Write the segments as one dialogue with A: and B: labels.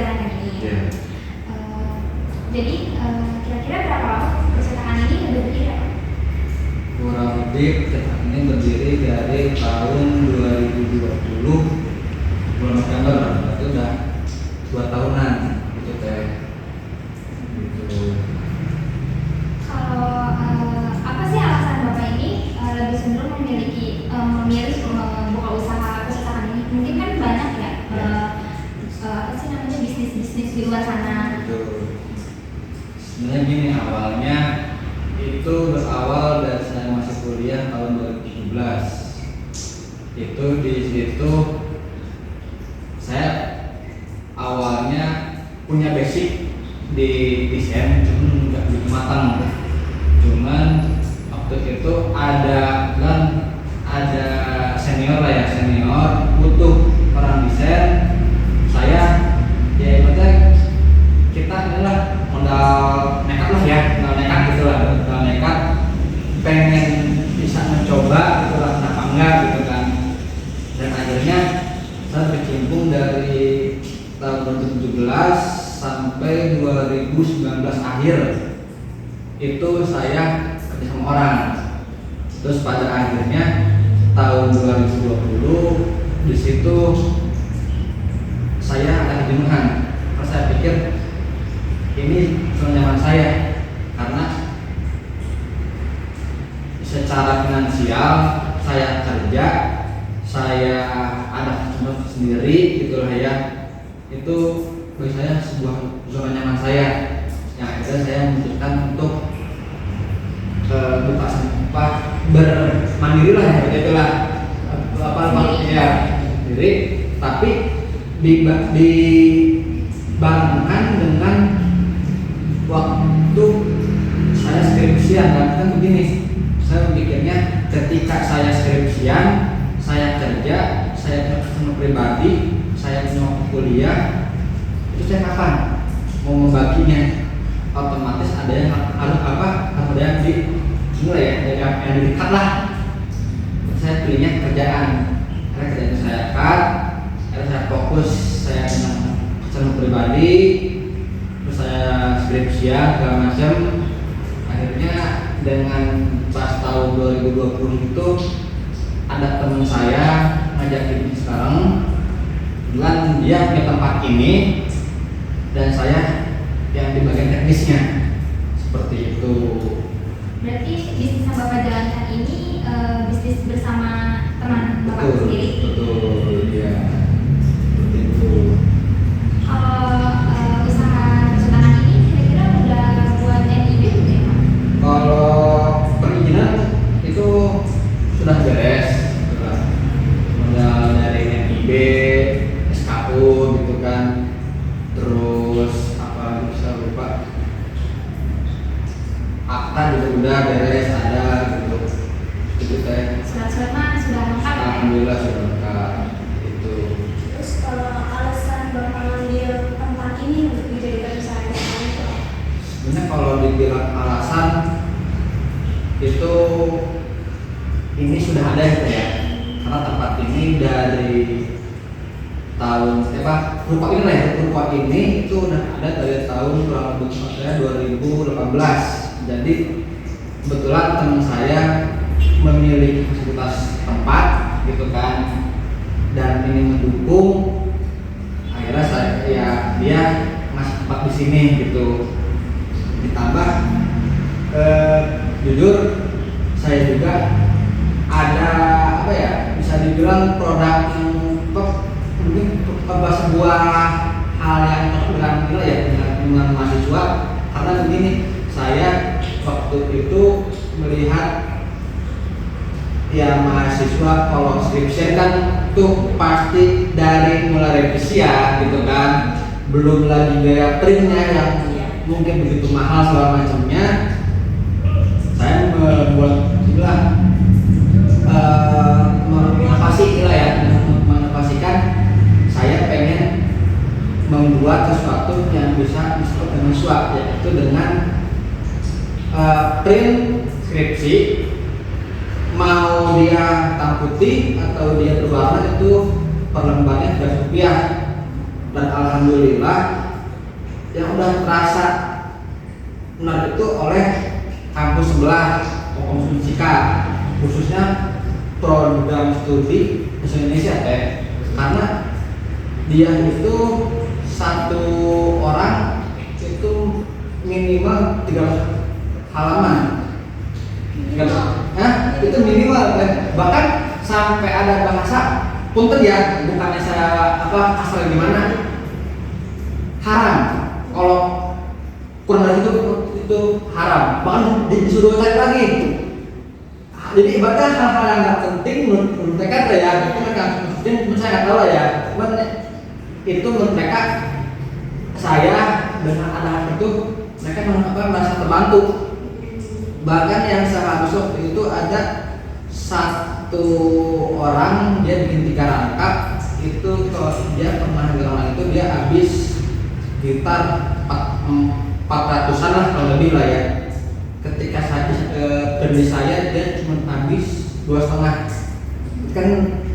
A: berjalan lagi.
B: Yeah.
A: Jadi kira-kira berapa lama percetakan ini udah berdiri ya?
B: Kurang lebih percetakan ini berdiri dari tahun 2020 bulan November, berarti udah 2 tahunan gitu teh. Gitu.
A: Kalau apa sih alasan Bapak ini lebih cenderung memilih membuka usaha percetakan ini? Mungkin kan banyak ya, apa sih namanya bisnis-bisnis di luar sana.
B: Betul. Sebenarnya gini, awalnya itu berawal dari saya masih kuliah tahun 2017. Itu di situ saya awalnya punya basic di desain, cuman nggak begitu matang. Cuman waktu itu ada senior lah ya, senior butuh orang desain. Saya ya ibaratnya kita inilah modal nekat lah ya, modal nekat gitu lah, modal nekat pengen bisa mencoba gitu lah, kenapa enggak gitu kan. Dan akhirnya saya berkecimpung dari tahun 2017 sampai 2019 akhir itu saya kerja sama orang. Terus pada akhirnya tahun 2020 di situ saya ada kejenuhan, karena saya pikir ini zona nyaman saya, karena secara finansial saya kerja, saya ada customer sendiri gitu lah ya, itu bagi saya sebuah zona nyaman saya. Yang akhirnya saya memutuskan untuk buka sampah bermandiri lah ya, itulah ya sendiri, tapi dibarengkan dengan waktu saya skripsian. Kan begini, saya pikirnya ketika saya skripsian, saya kerja, saya punya customer pribadi, saya punya waktu kuliah, itu saya kapan mau membaginya? Otomatis ada yang harus ada yang dimulai ya, yang dekat lah. Saya pilihnya kerjaan, karena kerjaan saya cut, karena saya fokus, saya dengan customer pribadi, terus saya skripsian segala macam. Akhirnya dengan pas tahun 2020 itu ada teman saya ngajakin sekarang, kebetulan dia punya tempat ini dan saya yang di bagian teknisnya, seperti itu.
A: Berarti bisnis yang Bapak jalankan ini bisnis bersama teman Bapak sendiri?
B: Betul, ya. Seperti itu.
A: Kalau usaha percetakan ini kira-kira udah buat NIB belum ya Pak?
B: Kalau perizinan itu sudah beres, modal dari NIB, SKU gitu kan, terus apa bisa lupa, akta juga udah beres, ada gitu. Itu teh.
A: Surat-surat mah sudah lengkap ya?
B: Alhamdulillah sudah lengkap itu.
C: Terus kalau alasan Bapak ngambil tempat ini untuk dijadikan usaha percetakan itu apa?
B: Sebenarnya kalau dibilang alasan itu ini sudah ada ya, karena tempat ini dari tahun rupa ini lah ya, rupa ini itu udah ada dari tahun kurang lebih 2018. Jadi kebetulan teman saya memiliki fasilitas tempat gitu kan, dan ini mendukung, akhirnya saya ya dia masih tempat di sini gitu. Ditambah jujur saya juga ada apa ya, bisa dibilang produk yang mungkin sebuah hal yang terbilang gila ya dengan mahasiswa, karena begini, saya waktu itu melihat ya mahasiswa kalau skripsian kan tuh pasti dari mulai revisi ya gitu kan, belum lagi biaya printnya yang mungkin begitu mahal segala macamnya. Saya membuat menginovasi lah ya, menginovasikan. Saya pengen membuat sesuatu yang bisa disebut dengan swap, yaitu dengan print skripsi, mau dia hitam putih atau dia berwarna itu per lembarnya Rp300. dan alhamdulillah yang udah terasa menarik itu oleh kampus sebelah Unsika, khususnya program studi bahasa Indonesia teh, karena dia itu satu orang itu minimal 300 halaman. Itu minimal, bahkan sampai ada bahasa punten ya, bukannya saya asal gimana, haram kalau kurang dari itu haram, bahkan disuruh cari lagi. Jadi ibaratnya hal-hal yang nggak penting menurut mereka ya, itu mereka mungkin saya nggak tahu lah ya, cuman itu menurut mereka saya dengan ada itu mereka merasa terbantu. Bahkan yang seharusnya waktu itu ada satu orang dia bikin 3 rangkap itu, kalau dia pernah bilang itu dia habis sekitar 400-an lah kalau lebih lah ya. Ketika saya dia cuma habis 2,5, kan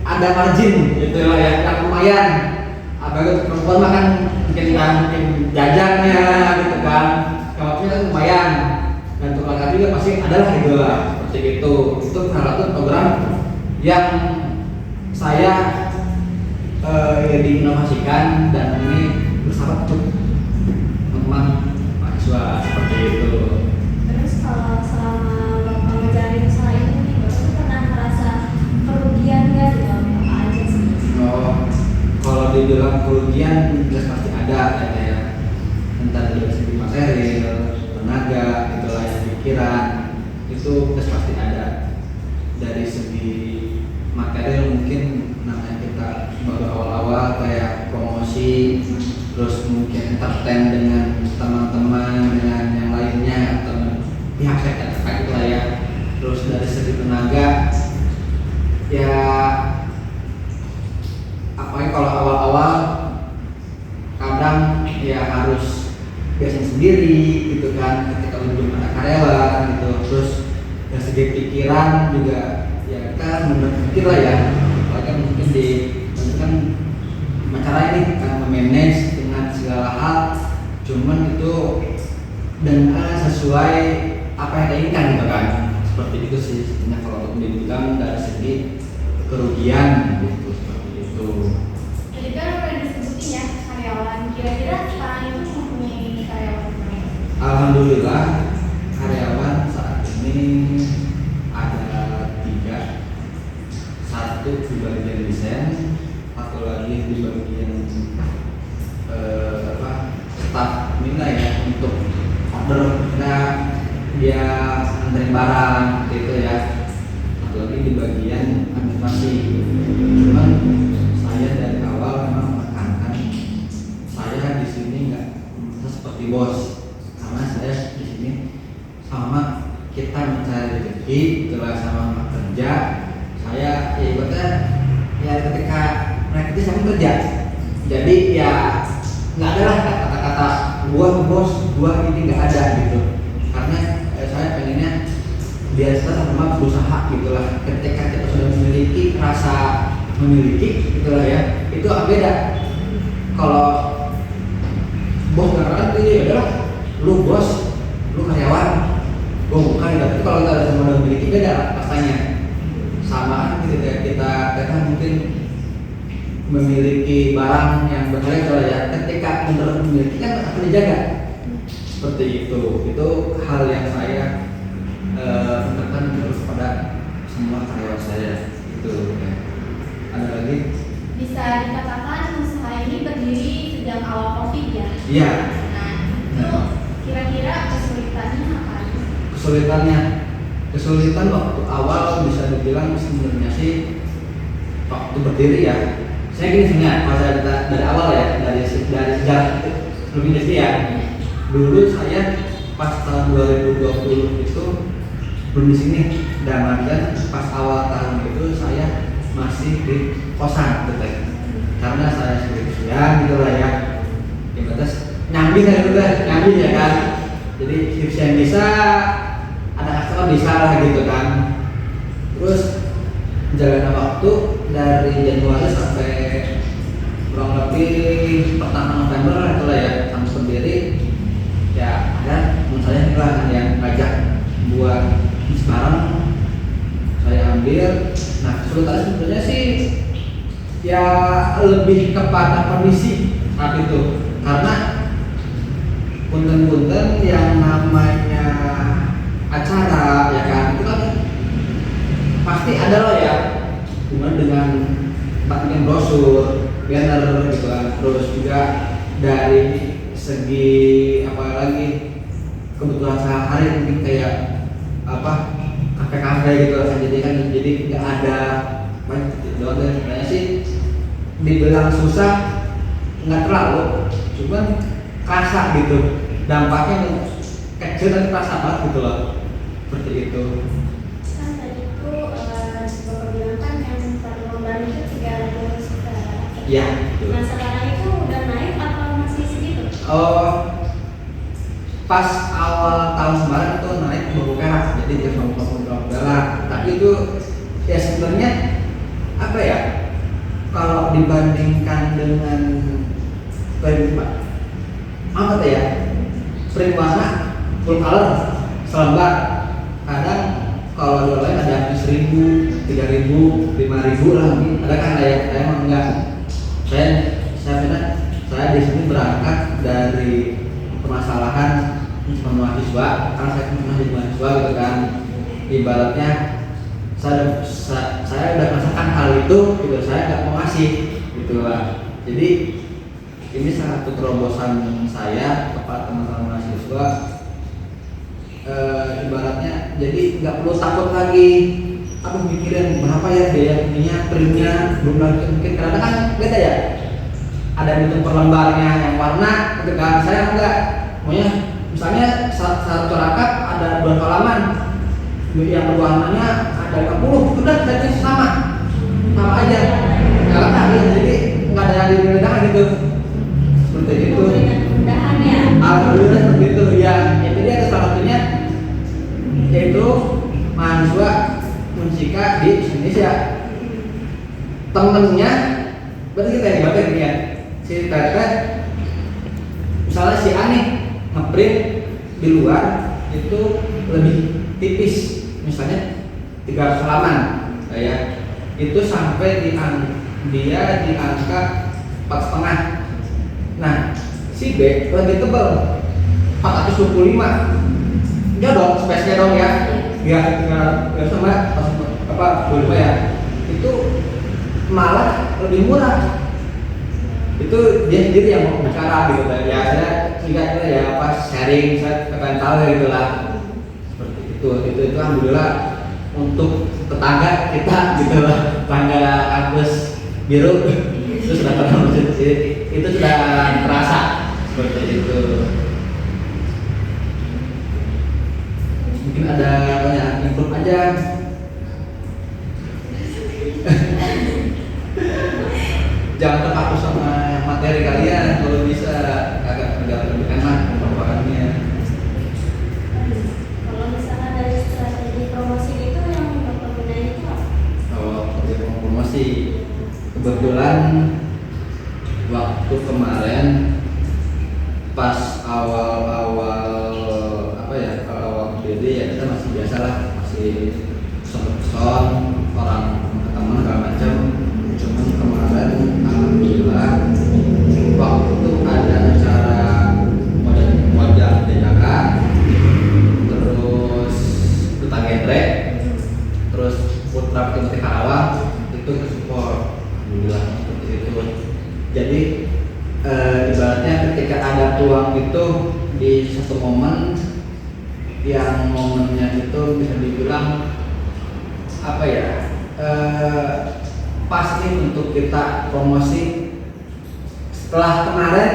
B: ada margin gitu lah ya, yang lumayan. Apalagi perempuan makan mungkin jajannya gitu kan, kawatnya lumayan. Dan untuk laki juga pasti adalah gitu lah, seperti itu. Itu salah satu program yang saya diinovasikan dan ini bersahabat untuk teman-teman mahasiswa seperti itu.
C: Terus kalau selama Bapak menjalani usaha ini nih, Bapak pernah merasa kerugian nggak di dalam apa aja sih?
B: Oh, kalau dibilang kerugian jelas pasti ada ya, entah dari segi material, tenaga, itulah yang pikiran, itu jelas pasti ada. Dari segi material mungkin namanya kita baru awal-awal kayak promosi, terus mungkin entertain dengan teman-teman, dengan yang lainnya atau pihak terkait lah ya. Terus dari segi tenaga ya, apalagi kalau awal-awal kadang ya harus biasanya sendiri gitu kan, ketika belum ada karyawan gitu. Terus dari segi pikiran juga ya kita berpikir lah ya, apalagi kan mungkin kan cara ini kan memanage dengan segala hal, cuman itu dengan sesuai apa yang diinginkan gitu kan. Seperti itu sih sebenarnya kalau untuk dibilang dari segi kerugian gitu, seperti itu.
A: Jadi kan udah disebutin ya karyawan, kira-kira sekarang itu mempunyai karyawan berapa?
B: Alhamdulillah karyawan saat ini ada 3, satu di bagian desain, satu lagi di bagian staff minta ya untuk order, kita dia anterin barang gitu ya, satu lagi di bagian administrasi. Cuman saya dari awal memang menekankan saya di sini nggak seperti bos, karena saya di sini sama kita mencari rezeki, itulah sama kerja. Saya ya ibaratnya ya ketika mereka itu sama kerja, jadi ya nggak ada lah kata-kata gua bos, gua ini nggak ada gitu. Karena saya pengennya biar kita sama-sama berusaha gitulah. Ketika kita sudah memiliki rasa memiliki gitulah ya, itu agak beda. Kalau bos nggak ada itu ya adalah lu bos, lu karyawan, gua bukan. Tapi kalau kita sudah memiliki beda rasanya. Sama gitu ya, kita mungkin memiliki barang yang berharga ya, ketika benar memiliki kan akan dijaga. Seperti itu hal yang saya tekan terus pada semua karyawan saya itu ya. Ada lagi?
A: Bisa dikatakan usaha ini berdiri sejak awal COVID ya?
B: Iya.
A: Nah, itu kira-kira kesulitannya apa?
B: Kesulitan waktu awal bisa dibilang sebenarnya sih waktu berdiri ya. Saya gini sebenarnya, kalau saya dari awal ya, dari sejarah sebelum ini ya. Dulu saya pas tahun 2020 itu belum di sini, dan pas awal tahun itu saya masih di kosan gitu kan. Karena saya skripsian gitu lah ya. Batas nyambi ya kan. Jadi skripsian bisa, ada customer bisa lah gitu kan. Terus jalan waktu dari Januari sampai kurang lebih pertengahan November itulah ya kami sendiri ya ada teman saya nih lah yang ngajak buat sekarang saya ambil. Nah kesulitannya sebenarnya sih ya lebih kepada kondisi saat itu, karena punten-punten yang namanya acara ya kan itu kan pasti ada loh ya, kemudian dengan bikin brosur, banner gitu kan, terus juga dari segi apa lagi kebutuhan sehari-hari mungkin kayak apa kafe-kafe gitu kan, jadi nggak ada doang. Sebenarnya sih dibilang susah nggak terlalu, cuman kerasa gitu dampaknya kecil tapi terasa banget gitu loh, seperti itu.
C: Kan tadi itu Bapak bilang kan yang perlombaan itu 300 juta.
B: Iya.
C: Nah sekarang itu udah naik atau masih segitu?
B: Oh, pas awal tahun kemarin itu naik ke Bau Perak, jadi dia Bau Perak. Tapi itu ya sebenarnya apa ya? Kalau dibandingkan dengan apa tuh ya? Print warna full color selembar. Kadang kalau jual lain ada 1.000, 3.000, 5.000 lah mungkin. Ada kan saya emang enggak. Saya di sini berangkat dari permasalahan mahasiswa, karena saya masih mahasiswa gitu kan. Ibaratnya saya udah merasakan hal itu gitu, saya nggak mau ngasih gitu lah. Jadi ini salah satu terobosan saya kepada teman-teman mahasiswa, ibaratnya jadi nggak perlu takut lagi aku mikirin berapa ya biaya ininya, printnya, belum lagi mungkin karena kan beda ya, ada bentuk per lembarnya yang warna gitu kan. Saya enggak maunya misalnya satu rangkap ada 2 halaman yang berwarnanya ada 40, udah jadi sama aja karena jadi nggak ada yang dibedakan gitu, seperti itu.
C: Mudah-mudahan ya.
B: Alhamdulillah seperti itu ya. Jadi ada salah satunya yaitu mahasiswa Unsika di Indonesia. Temennya berarti kita yang dibaca ya, si Tete misalnya si A nih ngeprint di luar itu lebih tipis, misalnya 300 halaman ya, itu sampai dia di angka 4,5. Nah si B lebih tebal 425, dia dong space-nya dong ya, nggak sama apa 25 ya, itu malah lebih murah. Itu dia sendiri yang mau bicara gitu ya, saya sehingga ya apa sharing, saya akan tahu gitu lah, seperti itu alhamdulillah untuk tetangga kita gitu lah, tetangga kampus biru itu sudah pernah itu sudah terasa seperti itu. Mungkin ada banyak improve aja. Jangan terpaku sama materi kalian, kalau bisa agak lebih enak pembawaannya.
C: Kalau misalnya dari strategi promosi itu yang Bapak gunain itu apa?
B: Oh, untuk promosi kebetulan waktu kemarin pas awal-awal apa ya, awal PD ya kita masih biasalah, masih pesan orang teman segala macam. Cuman kemarin alhamdulillah waktu itu ada acara modal DJK, terus duta genre, terus putra putri Karawang itu ke support, alhamdulillah seperti itu. Jadi ibaratnya ketika ada peluang itu di satu momen yang momennya itu bisa dibilang apa ya, pas nih untuk kita promosi. Setelah kemarin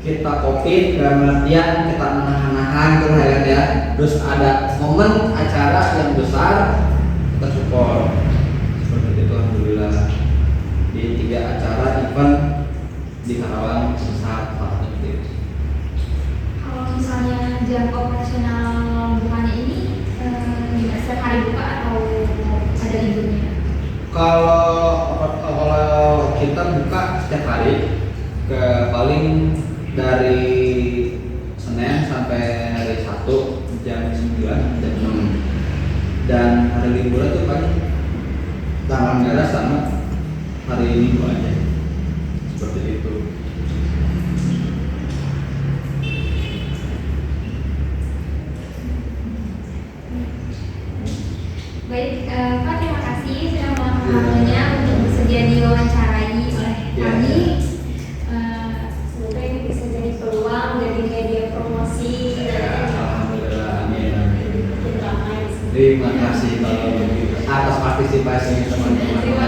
B: kita covid dalam artian kita menahan-nahan gitu ya, terus ada momen acara yang besar kita support seperti itu alhamdulillah. Di 3 acara event di Karawang besar positif.
A: Kalau misalnya jam operasional bukannya ini gimana, setiap hari buka atau ada liburnya?
B: Kalau kita buka setiap hari, sampai hari Sabtu jam 9 jam 6. Dan hari liburan tuh paling tanggal merah sama hari Minggu aja. Seperti itu.
A: Baik, Pak, terima kasih sudah meluangkan waktunya untuk bersedia diwawancarai oleh kami.
C: Semoga ini bisa jadi peluang, jadi media promosi.
B: Alhamdulillah, amin.
C: Makin ramai di sini.
B: Terima kasih kalau begitu atas partisipasinya teman-teman.
C: Terima